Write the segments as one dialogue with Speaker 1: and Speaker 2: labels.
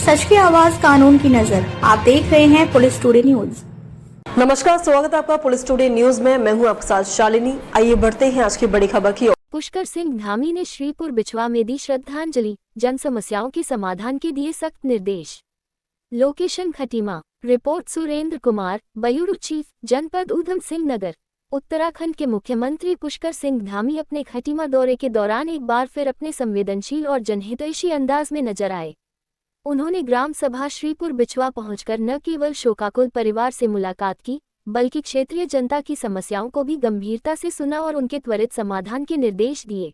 Speaker 1: सच की आवाज, कानून की नजर। आप देख रहे हैं पुलिस टुडे न्यूज।
Speaker 2: नमस्कार, स्वागत है आपका पुलिस टुडे न्यूज में। मैं हूं आपके साथ शालिनी। आइए बढ़ते हैं आज की बड़ी खबर की ओर।
Speaker 3: पुष्कर सिंह धामी ने श्रीपुर बिछवा में दी श्रद्धांजलि, जन समस्याओं के समाधान के दिए सख्त निर्देश। Location Khatima. Report Surendra Kumar, bureau chief, जनपद ऊधम सिंह नगर। उत्तराखंड के मुख्यमंत्री पुष्कर सिंह धामी अपने खटीमा दौरे के दौरान एक बार फिर अपने संवेदनशील और जनहितैषी अंदाज में नजर आए। उन्होंने ग्राम सभा श्रीपुर बिछवा पहुंचकर न केवल शोकाकुल परिवार से मुलाकात की, बल्कि क्षेत्रीय जनता की समस्याओं को भी गंभीरता से सुना और उनके त्वरित समाधान के निर्देश दिए।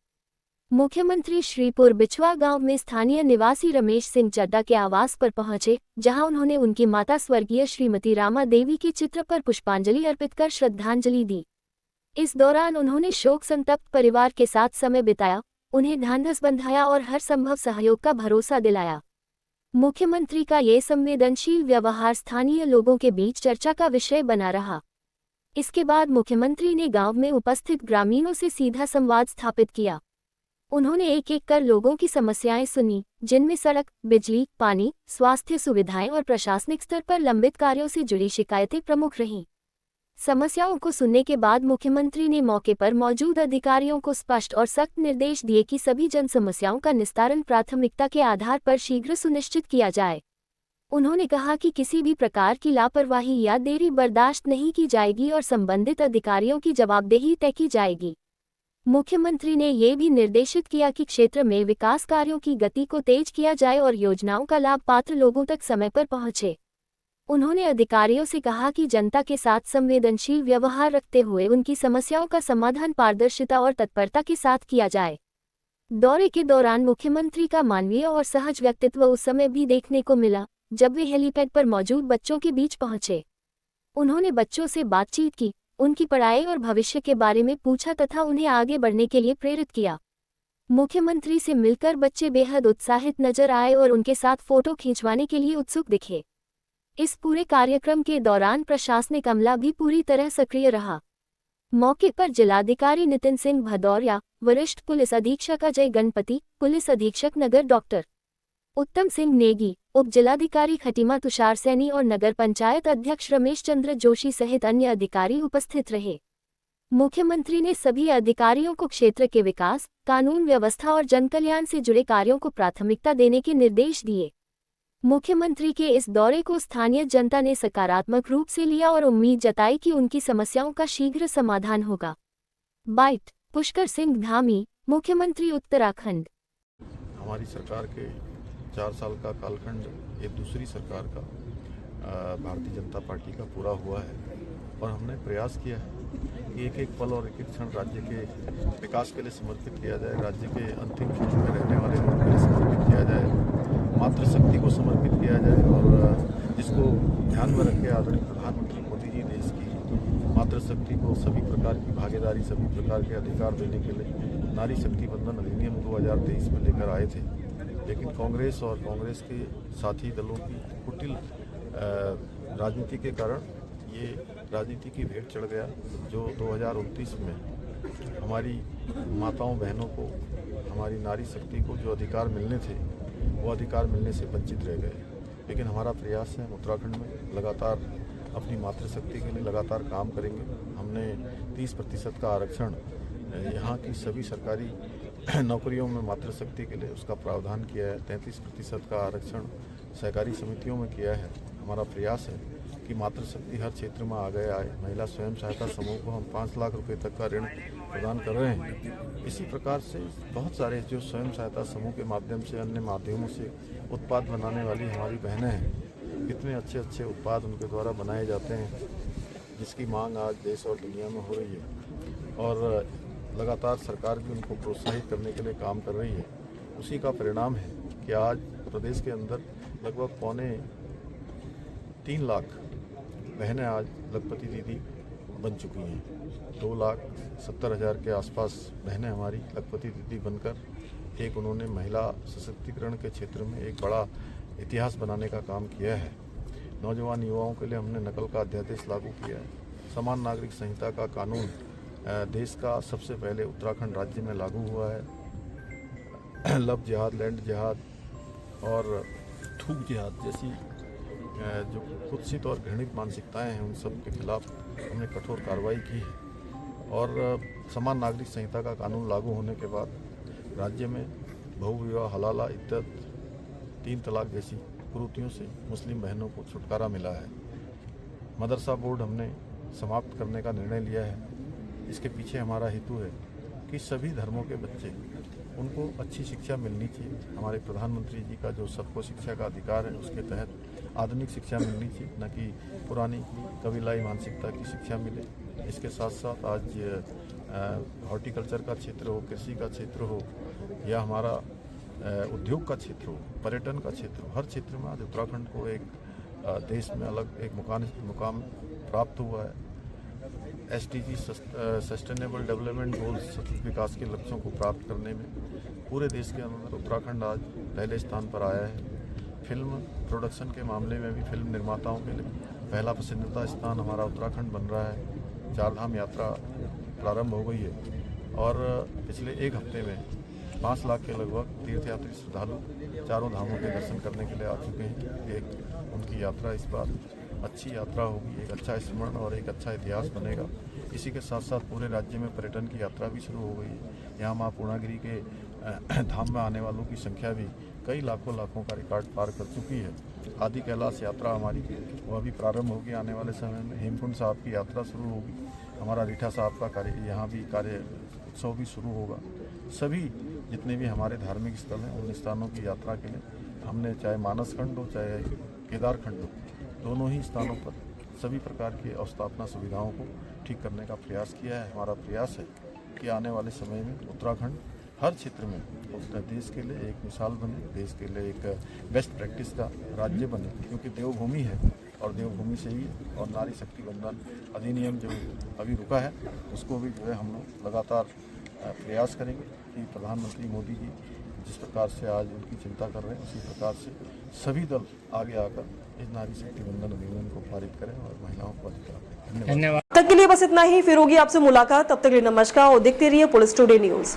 Speaker 3: मुख्यमंत्री श्रीपुर बिछवा गांव में स्थानीय निवासी रमेश सिंह चड्डा के आवास पर पहुंचे, जहां उन्होंने उनकी माता स्वर्गीय श्रीमती रामा देवी के चित्र पर पुष्पांजलि अर्पित कर श्रद्धांजलि दी। इस दौरान उन्होंने शोक संतप्त परिवार के साथ समय बिताया, उन्हें ढांढस बंधाया और हर संभव सहयोग का भरोसा दिलाया। मुख्यमंत्री का ये संवेदनशील व्यवहार स्थानीय लोगों के बीच चर्चा का विषय बना रहा। इसके बाद मुख्यमंत्री ने गांव में उपस्थित ग्रामीणों से सीधा संवाद स्थापित किया। उन्होंने एक एक कर लोगों की समस्याएं सुनी, जिनमें सड़क, बिजली, पानी, स्वास्थ्य सुविधाएं और प्रशासनिक स्तर पर लंबित कार्यों से जुड़ी शिकायतें प्रमुख रहीं। समस्याओं को सुनने के बाद मुख्यमंत्री ने मौके पर मौजूद अधिकारियों को स्पष्ट और सख्त निर्देश दिए कि सभी जन समस्याओं का निस्तारण प्राथमिकता के आधार पर शीघ्र सुनिश्चित किया जाए। उन्होंने कहा कि किसी भी प्रकार की लापरवाही या देरी बर्दाश्त नहीं की जाएगी और संबंधित अधिकारियों की जवाबदेही तय की जाएगी। मुख्यमंत्री ने ये भी निर्देशित किया कि क्षेत्र में विकास कार्यों की गति को तेज किया जाए और योजनाओं का लाभ पात्र लोगों तक समय पर पहुंचे। उन्होंने अधिकारियों से कहा कि जनता के साथ संवेदनशील व्यवहार रखते हुए उनकी समस्याओं का समाधान पारदर्शिता और तत्परता के साथ किया जाए। दौरे के दौरान मुख्यमंत्री का मानवीय और सहज व्यक्तित्व उस समय भी देखने को मिला, जब वे हेलीपैड पर मौजूद बच्चों के बीच पहुंचे। उन्होंने बच्चों से बातचीत की, उनकी पढ़ाई और भविष्य के बारे में पूछा तथा उन्हें आगे बढ़ने के लिए प्रेरित किया। मुख्यमंत्री से मिलकर बच्चे बेहद उत्साहित नजर आए और उनके साथ फोटो खिंचवाने के लिए उत्सुक दिखे। इस पूरे कार्यक्रम के दौरान प्रशासनिक अमला भी पूरी तरह सक्रिय रहा। मौके पर जिलाधिकारी नितिन सिंह भदौरिया, वरिष्ठ पुलिस अधीक्षक अजय गणपति, पुलिस अधीक्षक नगर डॉक्टर उत्तम सिंह नेगी, उप जिलाधिकारी खटीमा तुषार सैनी और नगर पंचायत अध्यक्ष रमेश चंद्र जोशी सहित अन्य अधिकारी उपस्थित रहे। मुख्यमंत्री ने सभी अधिकारियों को क्षेत्र के विकास, कानून व्यवस्था और जनकल्याण से जुड़े कार्यों को प्राथमिकता देने के निर्देश दिए। मुख्यमंत्री के इस दौरे को स्थानीय जनता ने सकारात्मक रूप से लिया और उम्मीद जताई कि उनकी समस्याओं का शीघ्र समाधान होगा। बाइट पुष्कर सिंह धामी, मुख्यमंत्री उत्तराखंड।
Speaker 4: हमारी सरकार के 4 साल का कालखंड ये दूसरी सरकार का भारतीय जनता पार्टी का पूरा हुआ है और हमने प्रयास किया है कि एक एक पल और एक एक क्षण राज्य के विकास के लिए समर्पित किया जाए, राज्य के अंतिम क्षण में रहने वाले लोगों के लिए समर्पित किया जाए, मातृशक्ति को समर्पित किया जाए और जिसको ध्यान में रखे आदरणीय प्रधानमंत्री मोदी जी ने इसकी मातृशक्ति को सभी प्रकार की भागीदारी, सभी प्रकार के अधिकार देने के लिए नारी शक्ति बंधन अधिनियम 2023 में लेकर आए थे। लेकिन कांग्रेस और कांग्रेस के साथी दलों की कुटिल राजनीति के कारण ये राजनीति की भेंट चढ़ गया, जो 2029 में हमारी माताओं बहनों को, हमारी नारी शक्ति को जो अधिकार मिलने थे वो अधिकार मिलने से वंचित रह गए। लेकिन हमारा प्रयास है उत्तराखंड में लगातार अपनी मातृशक्ति के लिए लगातार काम करेंगे। हमने 30% का आरक्षण यहाँ की सभी सरकारी नौकरियों में मातृशक्ति के लिए उसका प्रावधान किया है। 33% का आरक्षण सहकारी समितियों में किया है। हमारा प्रयास है कि मातृशक्ति हर क्षेत्र में आगे आए। महिला स्वयं सहायता समूह को हम 5 लाख रुपए तक का ऋण प्रदान कर रहे हैं। इसी प्रकार से बहुत सारे जो स्वयं सहायता समूह के माध्यम से, अन्य माध्यमों से उत्पाद बनाने वाली हमारी बहनें हैं, कितने अच्छे अच्छे उत्पाद उनके द्वारा बनाए जाते हैं, जिसकी मांग आज देश और दुनिया में हो रही है और लगातार सरकार भी उनको प्रोत्साहित करने के लिए काम कर रही है। उसी का परिणाम है कि आज प्रदेश के अंदर लगभग 3 लाख बहनें आज लखपति दीदी बन चुकी हैं। 2,70,000 के आसपास बहनें हमारी लखपति दीदी बनकर एक उन्होंने महिला सशक्तिकरण के क्षेत्र में एक बड़ा इतिहास बनाने का काम किया है। नौजवान युवाओं के लिए हमने नकल का अध्यादेश लागू किया है। समान नागरिक संहिता का कानून देश का सबसे पहले उत्तराखंड राज्य में लागू हुआ है। लव जिहाद, लैंड जिहाद और थूक जिहाद जैसी जो कुत्सित और घृणित मानसिकताएं हैं, उन सब के खिलाफ हमने कठोर कार्रवाई की है। और समान नागरिक संहिता का कानून लागू होने के बाद राज्य में बहुविवाह, हलाला, इद्दत, 3 तलाक जैसी कुरीतियों से मुस्लिम बहनों को छुटकारा मिला है। मदरसा बोर्ड हमने समाप्त करने का निर्णय लिया है। इसके पीछे हमारा हेतु है कि सभी धर्मों के बच्चे, उनको अच्छी शिक्षा मिलनी चाहिए। हमारे प्रधानमंत्री जी का जो सबको शिक्षा का अधिकार है, उसके तहत आधुनिक शिक्षा मिलनी चाहिए, न कि पुरानी कबीलाई मानसिकता की शिक्षा मिले। इसके साथ साथ आज हॉर्टिकल्चर का क्षेत्र हो, कृषि का क्षेत्र हो, या हमारा उद्योग का क्षेत्र हो, पर्यटन का क्षेत्र हो, हर क्षेत्र में आज उत्तराखंड को एक देश में अलग एक मुकाम प्राप्त हुआ है। SDG सस्टेनेबल डेवलपमेंट गोल्स, सतत विकास के लक्ष्यों को प्राप्त करने में पूरे देश के अंदर उत्तराखंड आज पहले स्थान पर आया है। फिल्म प्रोडक्शन के मामले में भी फिल्म निर्माताओं के लिए पहला पसंदीदा स्थान हमारा उत्तराखंड बन रहा है। 4 धाम यात्रा प्रारंभ हो गई है और पिछले 1 हफ्ते में 5 लाख के लगभग तीर्थयात्री श्रद्धालु चारों धामों के दर्शन करने के लिए आ चुके हैं। एक उनकी यात्रा इस बार अच्छी यात्रा होगी, एक अच्छा स्मरण और एक अच्छा इतिहास बनेगा। इसी के साथ साथ पूरे राज्य में पर्यटन की यात्रा भी शुरू हो गई है। यहाँ माँ पूर्णागिरी के धाम में आने वालों की संख्या भी कई लाखों का रिकॉर्ड पार कर चुकी है। आदि कैलाश यात्रा हमारी वह भी प्रारंभ होगी आने वाले समय में। हेमकुंड साहब की यात्रा शुरू होगी। हमारा रीठा साहब का कार्य, यहाँ भी कार्य उत्सव भी शुरू होगा। सभी जितने भी हमारे धार्मिक स्थल हैं, उन स्थानों की यात्रा के लिए हमने चाहे मानस खंड हो, चाहे केदार खंड हो, दोनों ही स्थानों पर सभी प्रकार की अवस्थापना सुविधाओं को ठीक करने का प्रयास किया है। हमारा प्रयास है कि आने वाले समय में उत्तराखंड हर क्षेत्र में देश के लिए एक मिसाल बने, देश के लिए एक बेस्ट प्रैक्टिस का राज्य बने, क्योंकि देवभूमि है और देवभूमि से ही। और नारी शक्ति बंधन अधिनियम जो अभी रुका है, उसको भी जो है हम लोग लगातार प्रयास करेंगे कि प्रधानमंत्री मोदी जी जिस प्रकार से आज उनकी चिंता कर रहे हैं, उसी प्रकार से सभी दल आगे आकर इस नारी शक्ति बंधन अधिनियम को पारित करें और महिलाओं को अधिकार दें। धन्यवाद।
Speaker 2: तक के लिए बस इतना ही। फिर होगी आपसे मुलाकात। तब तक के लिए नमस्कार और देखते रहिए पुलिस टुडे न्यूज।